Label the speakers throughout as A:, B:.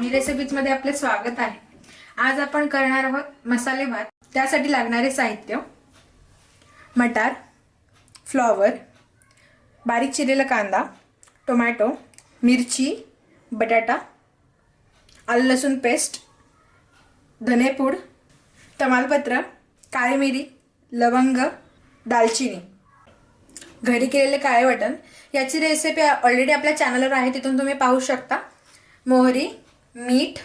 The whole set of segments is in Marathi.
A: मामी रेसिपीजमध्ये आपले स्वागत आहे। आज आपण करणार आहोत मसाले भात। त्यासाठी लागणारे साहित्य: मटार, फ्लॉवर, बारीक चिरलेला कांदा, टोमॅटो, मिरची, बटाटा, आलं लसूण पेस्ट, धनेपूड, तमालपत्र, काळी मिरी, लवंग, दालचिनी, घरी केलेले काळे वाटण। याची रेसिपी ऑलरेडी आपल्या चॅनलवर आहे, तिथून तुम्ही पाहू शकता। मोहरी, मीठ,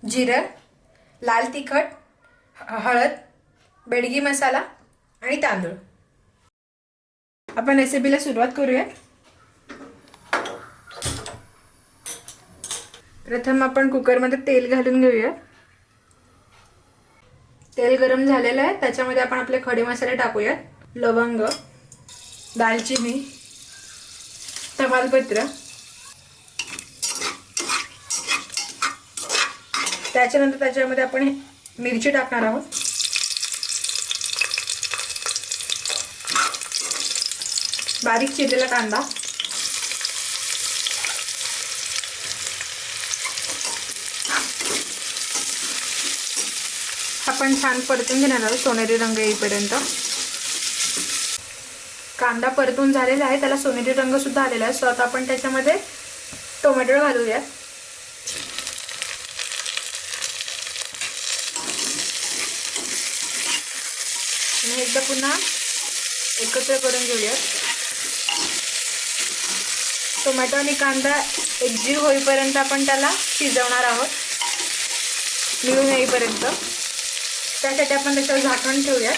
A: जिरं, लाल तिखट, हळद, बेडगी मसाला आणि तांदूळ। आपण रेसिपीला सुरुवात करूया। प्रथम आपण कुकरमध्ये तेल घालून घेऊया। तेल गरम झालेलं आहे, त्याच्यामध्ये आपण आपले खडे मसाले टाकूया। लवंग, दालचिनी, तमालपत्र, त्याच्यानंतर त्याच्यामध्ये आपण मिरची टाकणार आहोत। बारीक चिरलेला कांदा, आपण छान परतून घेणार आहोत सोनेरी रंग येईपर्यंत। कांदा परतून झालेला आहे, त्याला सोनेरी रंग सुद्धा आलेला आहे। सो आता आपण त्याच्यामध्ये टोमॅटो घालूया। आणि एकदा पुन्हा एकत्र करून घेऊया। टोमॅटो आणि कांदा एकजीव होईपर्यंत आपण त्याला शिजवणार आहोत, मिळून येईपर्यंत। त्यासाठी आपण त्याच्यावर झाकण ठेवूया।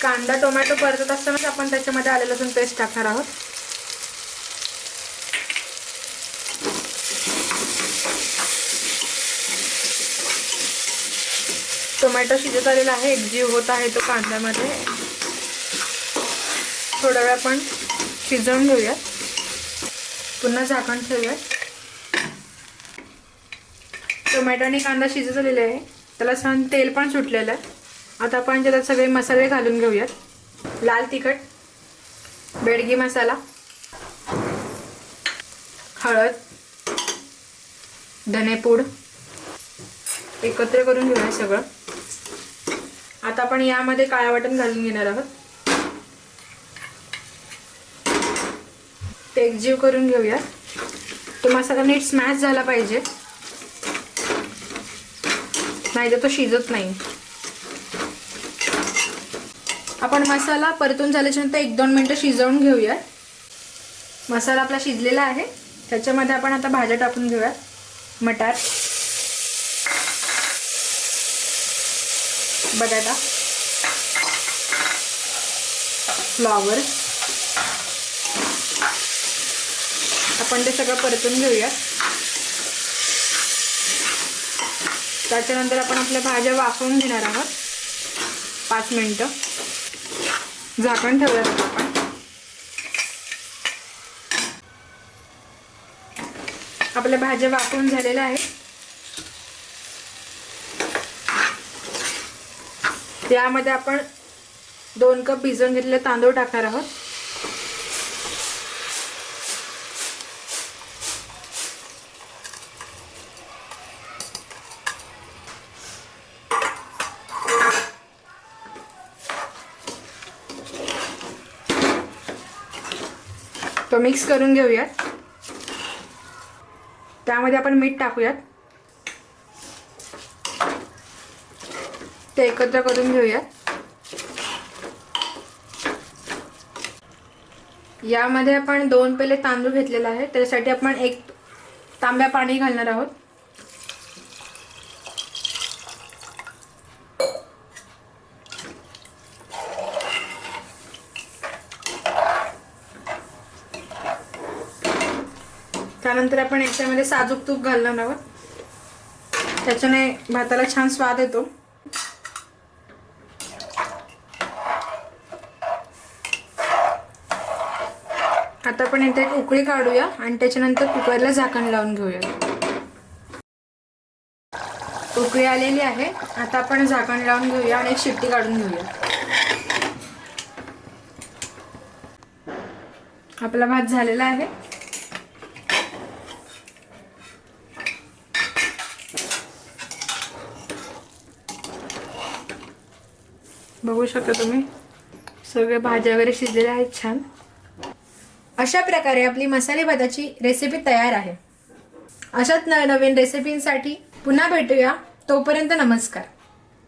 A: कांदा टोमॅटो परतत असतानाच आपण त्याच्यामध्ये आलं लसूण पेस्ट टाकणार आहोत। टोमॅटो शिजत आलेला आहे, एकजीव होत आहे तो कांद्यामध्ये। थोडा वेळ आपण शिजवून घेऊया, पुन्हा झाकण ठेवूया। टोमॅटो आणि कांदा शिजत आलेला आहे, त्याला छान तेल पण सुटलेलं आहे। आता आपण त्यात सगळे मसाले घालून घेऊया। लाल तिखट, बेडगी मसाला, हळद, धनेपूड एकत्र करून घेऊया सगळं। आता आपण यामध्ये काळं वाटण घालून घेणार आहोत, ते एकजीव करून घेऊया। तो मसाला नीट स्मॅश झाला पाहिजे, नाही तर तो शिजत नाही। आपण मसाला परतून झाल्याच्या नंतर 1-2 मिनिटं शिजवून घेऊया। मसाला आपला शिजलेला आहे, त्याच्यामध्ये आपण आता भाज्या टाकून घेऊया। मटार, बटाटा, फ्लॉवर, आपण ते सगळं परतून घेऊया। त्याच्यानंतर आपण आपल्या भाज्या वाफवून घेणार आहोत 5 मिनिटं। झाकण ठेवूया आपण। आपल्या भाज्या वाफवून झालेल्या आहेत, यामध्ये आपण 2 कप भिजवून घेतलेले तांदूळ टाकणार आहोत। तो मिक्स करून घेऊयात। त्यामध्ये आपण मीठ टाकूयात, ते एकत्र करून घेऊयात। यामध्ये आपण 2 पेले तांदूळ घेतलेला आहे, त्यासाठी आपण 1 तांब्या पाणी घालणार आहोत। त्यानंतर आपण याच्यामध्ये साजूक तूप घालणार आहोत, त्याच्याने भाताला छान स्वाद येतो। आता आपण इथे एक उकळी काढूया आणि त्याच्यानंतर कुकरला झाकण लावून घेऊया। उकळी आलेली आहे, आता आपण झाकण लावून घेऊया आणि एक शिट्टी काढून घेऊया। आपला भात झालेला आहे। बघू शकता तुम्ही सगळे भाज्या वगैरे शिजलेल्या आहेत छान. अशा प्रकारे आपली मसाले भाताची रेसिपी तयार आहे. अशाच नवीन रेसिपींसाठी पुन्हा भेटूया. तोपर्यंत नमस्कार.